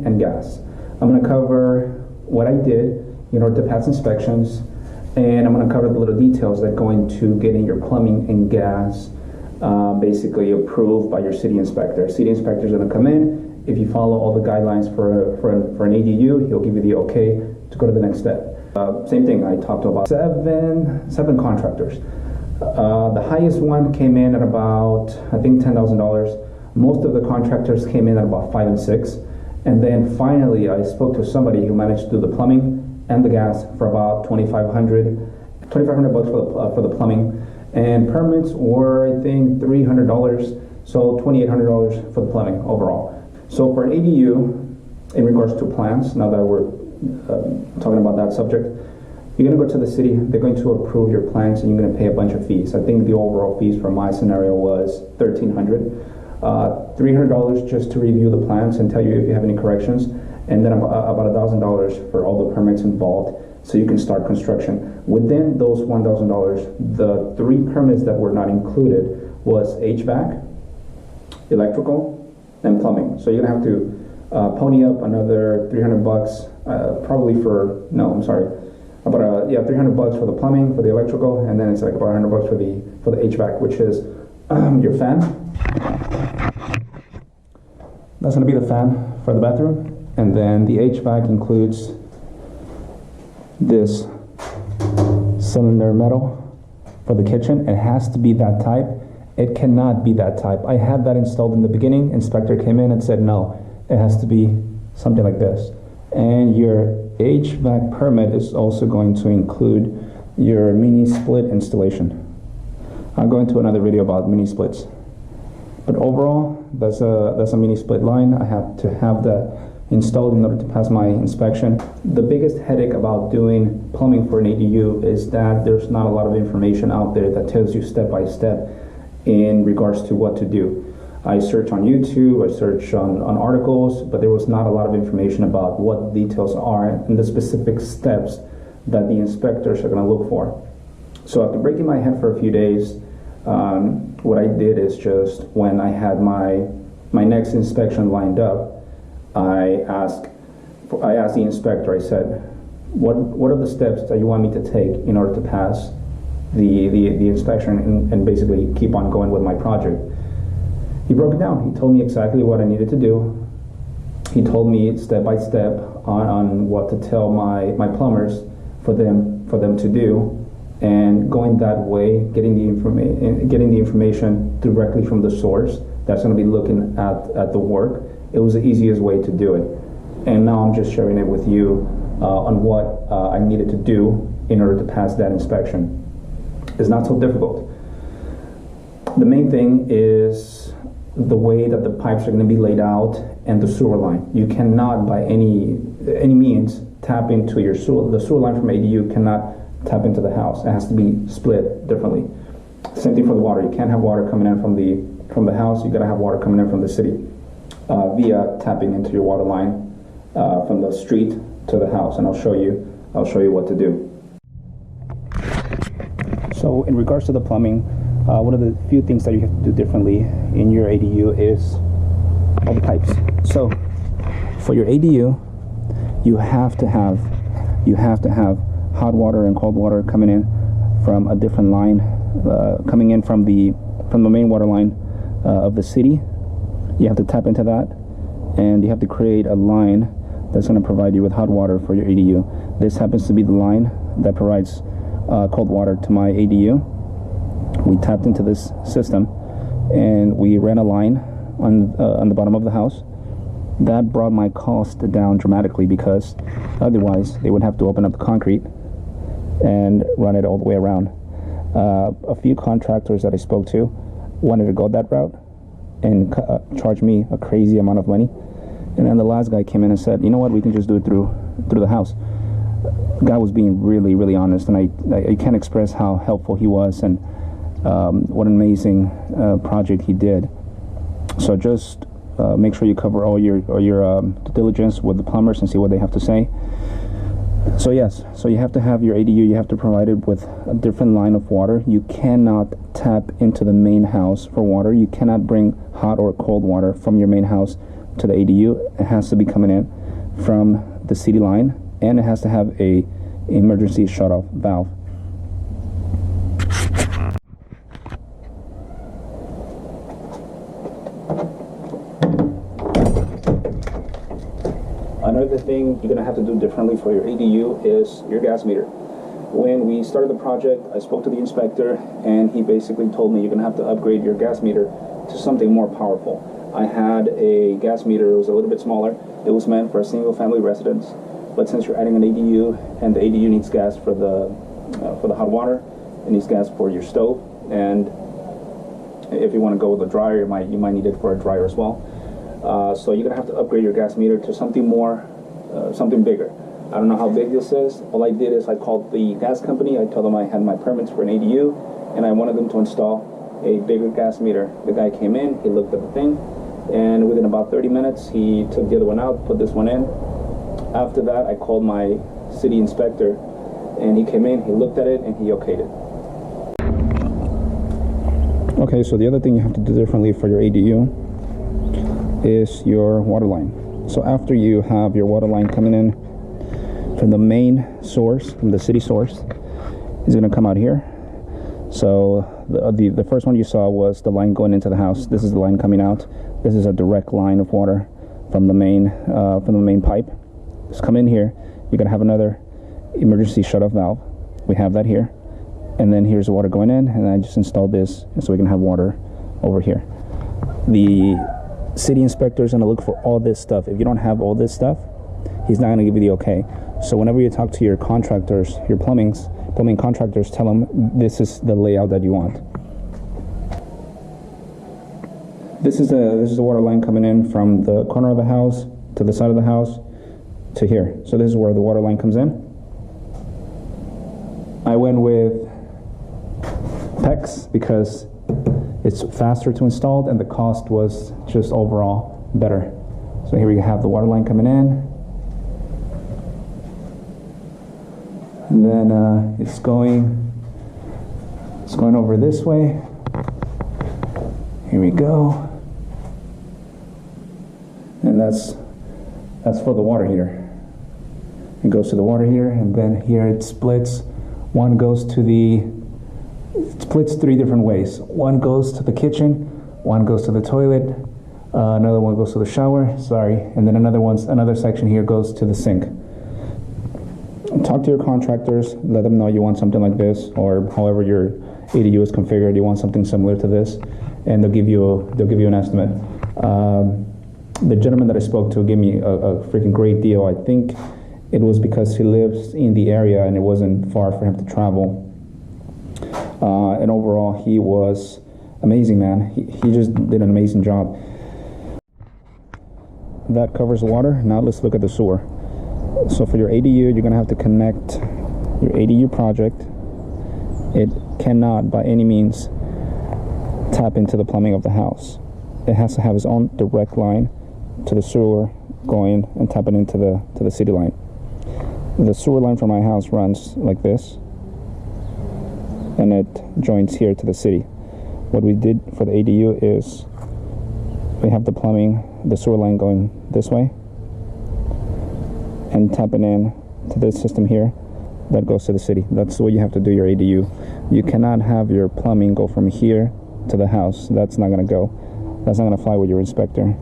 and gas. I'm going to cover what I did in order to pass inspections, and I'm going to cover the little details that go into getting your plumbing and gas basically approved by your city inspector. City inspector is going to come in. If you follow all the guidelines for an ADU, he'll give you the okay to go to the next step. Same thing, I talked about seven contractors. The highest one came in at about, I think, $10,000. Most of the contractors came in at about 5 and 6. And then finally, I spoke to somebody who managed to do the plumbing and the gas for about $2,500 bucks for the plumbing. And permits were, I think, $300, so $2,800 for the plumbing overall. So for an ADU, in regards to plans, now that we're talking about that subject, you're going to go to the city, they're going to approve your plans, and you're going to pay a bunch of fees. I think the overall fees for my scenario was $1,300. $300 just to review the plans and tell you if you have any corrections, and then about $1,000 for all the permits involved, so you can start construction. Within those $1,000, the 3 permits that were not included was HVAC, electrical, and plumbing. So you're gonna have to pony up another 300 bucks, probably for, no, I'm sorry, about 300 bucks for the plumbing, for the electrical, and then it's like about 100 bucks for the HVAC, which is your fan. That's gonna be the fan for the bathroom, and then the HVAC includes this cylinder metal for the kitchen. It has to be that type. It cannot be that type. I had that installed in the beginning. Inspector came in and said no, it has to be something like this. And your HVAC permit is also going to include your mini split installation. I'll go into another video about mini splits. But overall, that's a mini split line. I have to have that installed in order to pass my inspection. The biggest headache about doing plumbing for an ADU is that there's not a lot of information out there that tells you step by step in regards to what to do. I searched on YouTube, I searched on articles, but there was not a lot of information about what details are and the specific steps that the inspectors are going to look for. So after breaking my head for a few days, what I did is just when I had my next inspection lined up, I asked the inspector, I said, what are the steps that you want me to take in order to pass the inspection and basically keep on going with my project? He broke it down. He told me exactly what I needed to do. He told me step by step on what to tell my plumbers for them to do. And going that way, getting the information directly from the source that's going to be looking at the work, it was the easiest way to do it. And now I'm just sharing it with you on what I needed to do in order to pass that inspection. It's not so difficult. The main thing is the way that the pipes are going to be laid out and the sewer line. You cannot by any means tap into the sewer line from ADU cannot tap into the house. It has to be split differently. Same thing for the water. You can't have water coming in from the house. You got to have water coming in from the city via tapping into your water line from the street to the house. And I'll show you what to do. So in regards to the plumbing, one of the few things that you have to do differently in your ADU is all the pipes. So for your ADU, you have to have hot water and cold water coming in from a different line, coming in from the main water line of the city. You have to tap into that, and you have to create a line that's going to provide you with hot water for your ADU. This happens to be the line that provides cold water to my ADU. We tapped into this system, and we ran a line on the bottom of the house. That brought my cost down dramatically, because otherwise they would have to open up the concrete and run it all the way around. A few contractors that I spoke to wanted to go that route and charge me a crazy amount of money. And then the last guy came in and said, you know what, we can just do it through the house. The guy was being really, really honest, and I can't express how helpful he was and what an amazing project he did. So just make sure you cover all your due diligence with the plumbers and see what they have to say. So yes, so you have to have your ADU, you have to provide it with a different line of water. You cannot tap into the main house for water. You cannot bring hot or cold water from your main house to the ADU, it has to be coming in from the city line, and it has to have a emergency shut-off valve. Another thing you're gonna have to do differently for your ADU is your gas meter. When we started the project, I spoke to the inspector, and he basically told me you're gonna have to upgrade your gas meter to something more powerful. I had a gas meter, it was a little bit smaller. It was meant for a single family residence, but since you're adding an ADU, and the ADU needs gas for the hot water, it needs gas for your stove, and if you want to go with a dryer, you might need it for a dryer as well. So you're gonna have to upgrade your gas meter to something more, something bigger. I don't know how big this is. All I did is I called the gas company. I told them I had my permits for an ADU, and I wanted them to install a bigger gas meter. The guy came in, he looked at the thing, and within about 30 minutes, he took the other one out, put this one in. After that, I called my city inspector, and he came in, he looked at it, and he okayed it. Okay, so the other thing you have to do differently for your ADU is your water line. So after you have your water line coming in from the main source, from the city source, is going to come out here. So the first one you saw was the line going into the house. This is the line coming out. This is a direct line of water from the main pipe. Just come in here. You're going to have another emergency shut-off valve. We have that here. And then here's the water going in, and I just installed this so we can have water over here. The city inspector is going to look for all this stuff. If you don't have all this stuff, he's not going to give you the okay. So whenever you talk to your contractors, your plumbing contractors, tell them this is the layout that you want. This is the water line coming in from the corner of the house to the side of the house to here. So this is where the water line comes in. I went with PEX because it's faster to install, and the cost was just overall better. So here we have the water line coming in, and then it's going over this way. Here we go, and that's for the water heater. It goes to the water heater, and then here it splits. One goes to it splits 3 different ways. One goes to the kitchen, one goes to the toilet, another one goes to the shower, and then another section here goes to the sink. Talk to your contractors, let them know you want something like this, or however your ADU is configured, you want something similar to this, and they'll give you an estimate. The gentleman that I spoke to gave me a freaking great deal. I think it was because he lives in the area and it wasn't far for him to travel. And overall, he was amazing, man. He just did an amazing job. That covers water. Now let's look at the sewer. So for your ADU, you're going to have to connect your ADU project. It cannot, by any means, tap into the plumbing of the house. It has to have its own direct line to the sewer going and tapping into the city line. The sewer line from my house runs like this, and it joins here to the city. What we did for the ADU is we have the sewer line going this way and tapping in to this system here that goes to the city. That's the way you have to do your ADU. You cannot have your plumbing go from here to the house. That's not gonna go. That's not gonna fly with your inspector.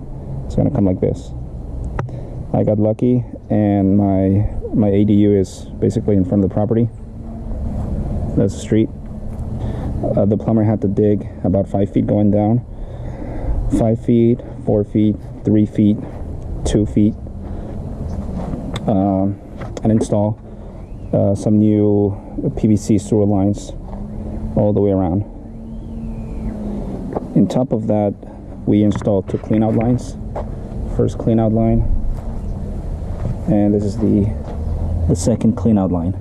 It's gonna come like this. I got lucky, and my ADU is basically in front of the property. That's the street. The plumber had to dig about 5 feet going down. 5 feet, 4 feet, 3 feet, 2 feet. And install some new PVC sewer lines all the way around. On top of that, we installed 2 clean out lines. First clean out line, and this is the second clean out line.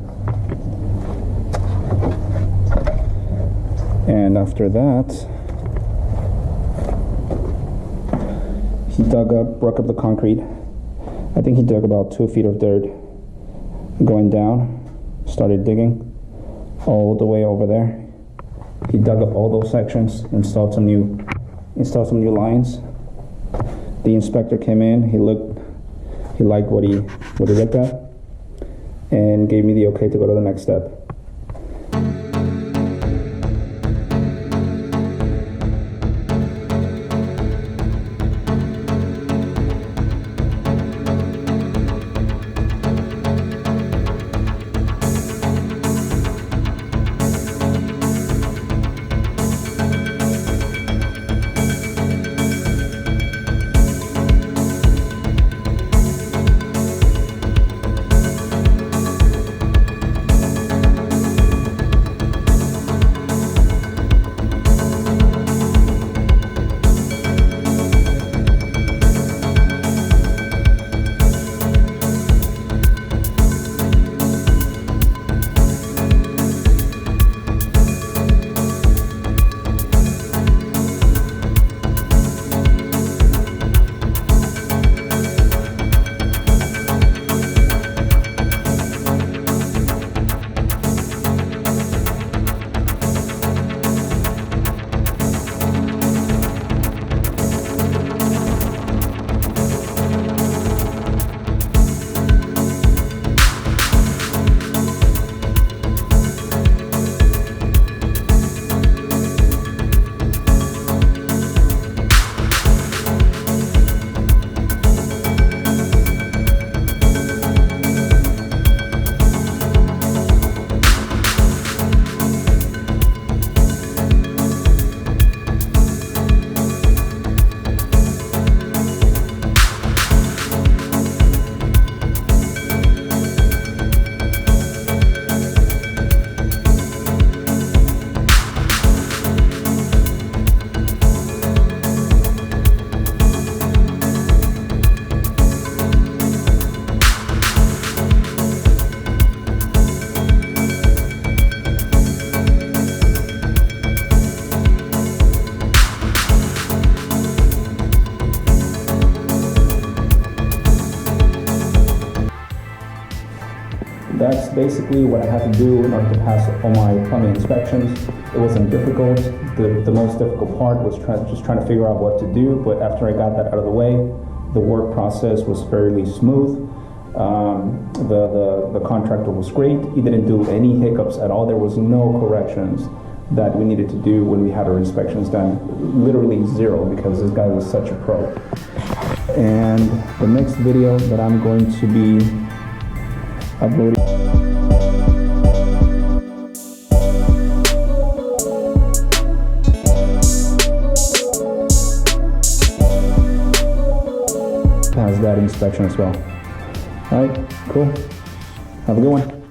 And after that, he broke up the concrete. I think he dug about 2 feet of dirt going down, started digging all the way over there. He dug up all those sections, installed some new lines, The inspector came in, he liked what he looked at, and gave me the okay to go to the next step. That's basically what I had to do in order to pass all my plumbing inspections. It wasn't difficult. The most difficult part was just trying to figure out what to do, but after I got that out of the way, the work process was fairly smooth. The contractor was great. He didn't do any hiccups at all. There was no corrections that we needed to do when we had our inspections done. Literally zero, because this guy was such a pro. And the next video that I'm going to be uploading. Has that inspection as well. All right, cool. Have a good one.